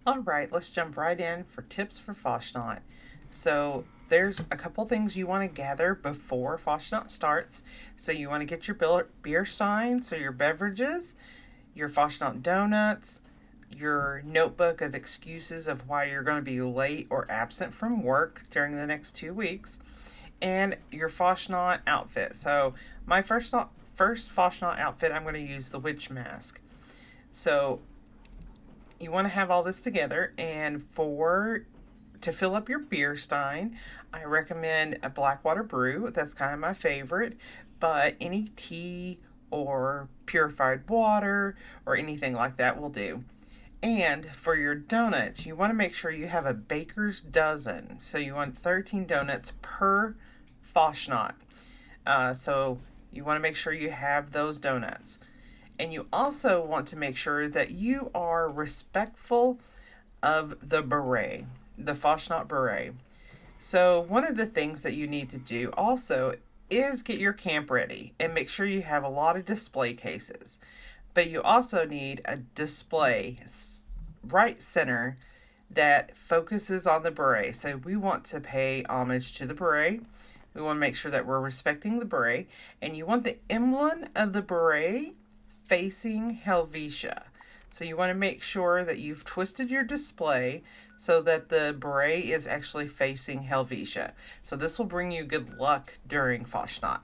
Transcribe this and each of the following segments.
All right, let's jump right in for tips for Fasnacht. So there's a couple things you want to gather before Fasnacht starts. So you want to get your beer stein, so your beverages, your Fasnacht donuts, your notebook of excuses of why you're going to be late or absent from work during the next 2 weeks, and your Fasnacht outfit. So my first Fasnacht outfit, I'm going to use the witch mask. So you want to have all this together, and to fill up your beer stein, I recommend a Blackwater brew. That's kind of my favorite, but any tea or purified water or anything like that will do. And for your donuts, you want to make sure you have a baker's dozen. So you want 13 donuts per Fasnacht. So you want to make sure you have those donuts. And you also want to make sure that you are respectful of the beret, the Fasnacht beret. So one of the things that you need to do also is get your camp ready and make sure you have a lot of display cases. But you also need a display right center that focuses on the beret. So we want to pay homage to the beret. We want to make sure that we're respecting the beret. And you want the emblem of the beret facing Helvetia. So you want to make sure that you've twisted your display so that the beret is actually facing Helvetia. So this will bring you good luck during Fasnacht.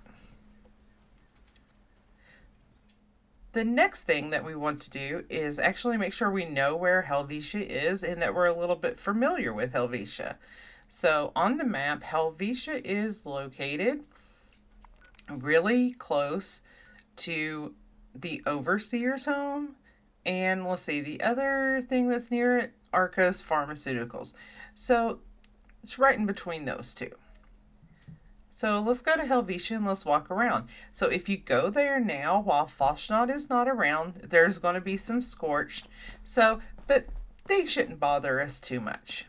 The next thing that we want to do is actually make sure we know where Helvetia is and that we're a little bit familiar with Helvetia. So on the map, Helvetia is located really close to the Overseer's home, and let's see, the other thing that's near it, Arcos Pharmaceuticals. So it's right in between those two. So let's go to Helvetia and let's walk around. So if you go there now while Fasnacht is not around, there's going to be some scorched. But they shouldn't bother us too much.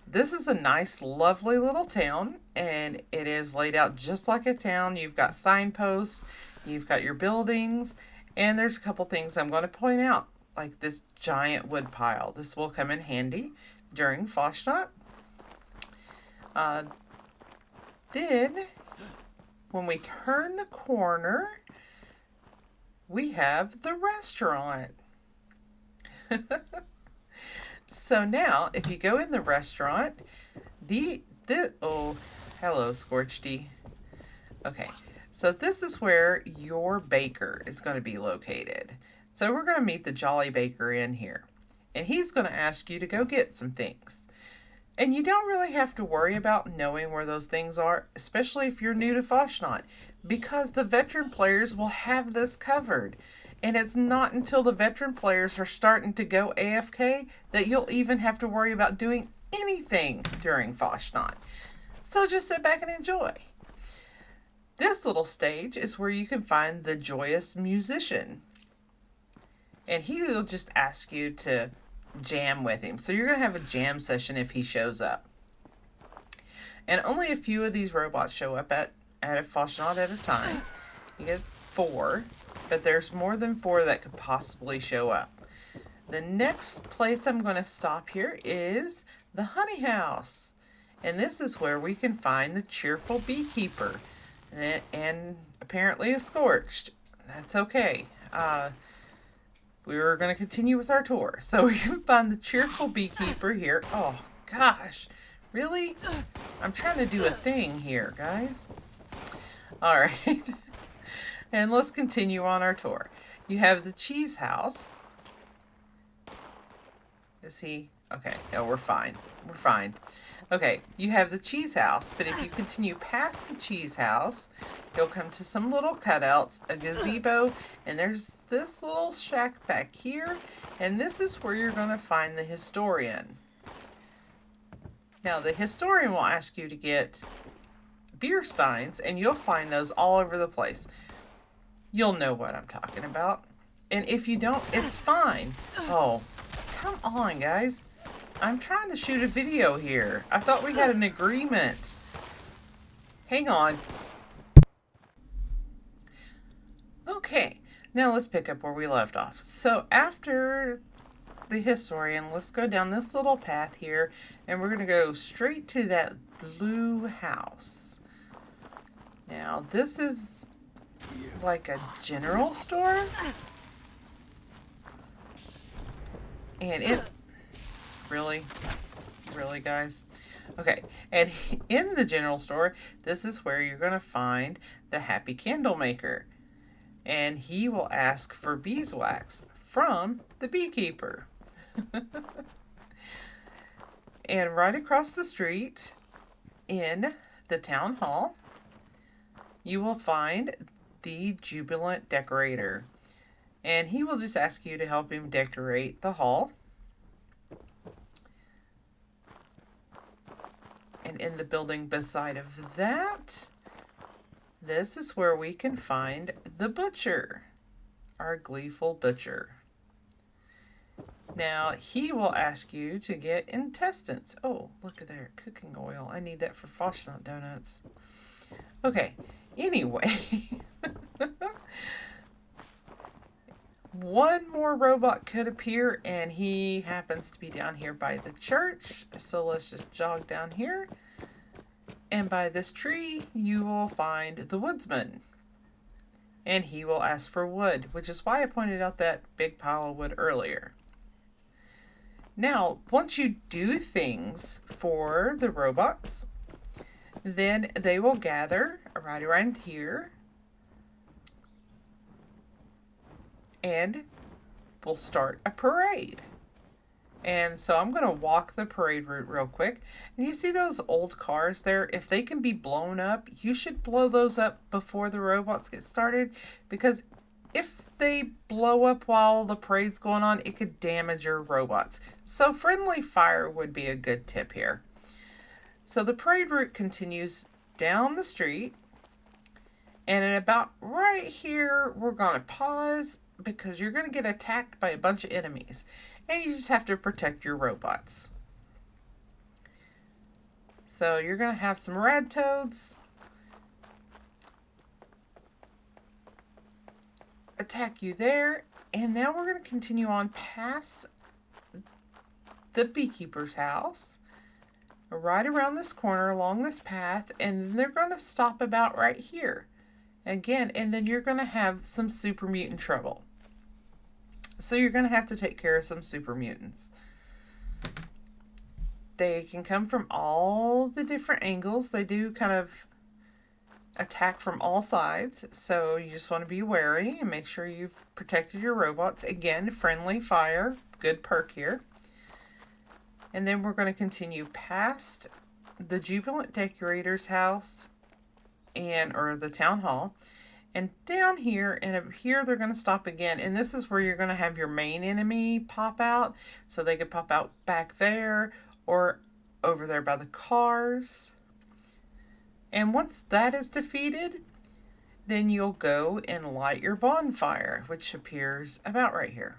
This is a nice, lovely little town, and it is laid out just like a town. You've got signposts, you've got your buildings, and there's a couple things I'm going to point out, like this giant wood pile. This will come in handy during Fasnacht. Then, when we turn the corner, we have the restaurant. So now, if you go in the restaurant, oh, hello, Scorchedy. Okay, so this is where your baker is going to be located. So we're going to meet the Jolly Baker in here, and he's going to ask you to go get some things. And you don't really have to worry about knowing where those things are, especially if you're new to Fasnacht, because the veteran players will have this covered. And it's not until the veteran players are starting to go AFK that you'll even have to worry about doing anything during Fasnacht. So just sit back and enjoy. This little stage is where you can find the joyous musician. And he will just ask you to jam with him. So you're going to have a jam session if he shows up. And only a few of these robots show up at a Fasnacht at a time. You get 4, but there's more than 4 that could possibly show up. The next place I'm going to stop here is the honey house. And this is where we can find the cheerful beekeeper. And apparently a scorched. That's okay. We were going to continue with our tour. So we can find the cheerful beekeeper here. Oh, gosh. Really? I'm trying to do a thing here, guys. All right. And let's continue on our tour. You have the cheese house. Is he? Okay. No, we're fine. We're fine. Okay. You have the cheese house. But if you continue past the cheese house, you'll come to some little cutouts, a gazebo, and there's this little shack back here. And this is where you're going to find the historian. Now, the historian will ask you to get beer steins, and you'll find those all over the place. You'll know what I'm talking about. And if you don't, it's fine. Oh, come on, guys. I'm trying to shoot a video here. I thought we had an agreement. Hang on. Okay, now let's pick up where we left off. So after the historian. Let's go down this little path here, and we're going to go straight to that blue house. Now, this is like a general store. And it... Really, guys? Okay, and in the general store, this is where you're going to find the Happy Candle Maker. And he will ask for beeswax from the beekeeper. And right across the street in the town hall, you will find the Jubilant Decorator. And he will just ask you to help him decorate the hall. And in the building beside of that, this is where we can find the butcher, our gleeful butcher. Now, he will ask you to get intestines. Oh, look at there, cooking oil. I need that for Fasnacht donuts. Okay, anyway. One more robot could appear, and he happens to be down here by the church. So let's just jog down here. And by this tree, you will find the woodsman. And he will ask for wood, which is why I pointed out that big pile of wood earlier. Now, once you do things for the robots, then they will gather right around here. And we'll start a parade. And so I'm going to walk the parade route real quick. And you see those old cars there? If they can be blown up, you should blow those up before the robots get started. Because if they blow up while the parade's going on, it could damage your robots. So friendly fire would be a good tip here. So the parade route continues down the street. And at about right here, we're going to pause because you're going to get attacked by a bunch of enemies. And you just have to protect your robots. So you're going to have some rad toads attack you there. And now we're going to continue on past the beekeeper's house. Right around this corner along this path. And they're going to stop about right here. Again, and then you're going to have some super mutant trouble. So you're going to have to take care of some super mutants. They can come from all the different angles. They do kind of attack from all sides. So you just want to be wary and make sure you've protected your robots. Again, friendly fire. Good perk here. And then we're going to continue past the Jubilant Decorator's house or the town hall. And down here, and up here, they're going to stop again. And this is where you're going to have your main enemy pop out. So they could pop out back there or over there by the cars. And once that is defeated, then you'll go and light your bonfire, which appears about right here.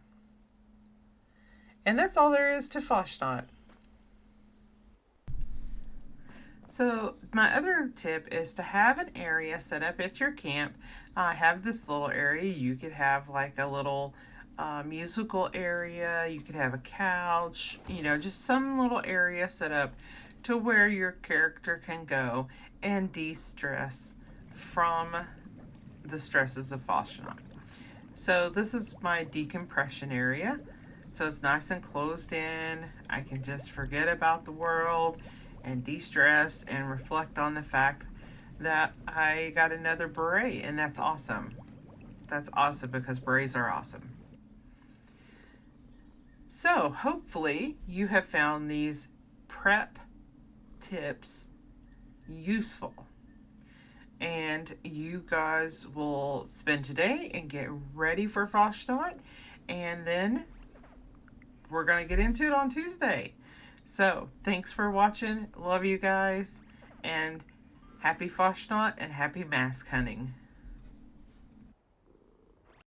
And that's all there is to Fasnacht. So my other tip is to have an area set up at your camp. I have this little area. You could have like a little musical area. You could have a couch, just some little area set up to where your character can go and de-stress from the stresses of Fasnacht. So this is my decompression area. So it's nice and closed in. I can just forget about the world and de-stress and reflect on the fact that I got another beret, and that's awesome. That's awesome because berets are awesome. So hopefully you have found these prep tips useful, and you guys will spend today and get ready for Fasnacht, and then we're going to get into it on Tuesday. So, thanks for watching. Love you guys. And happy Fasnacht and happy mask hunting.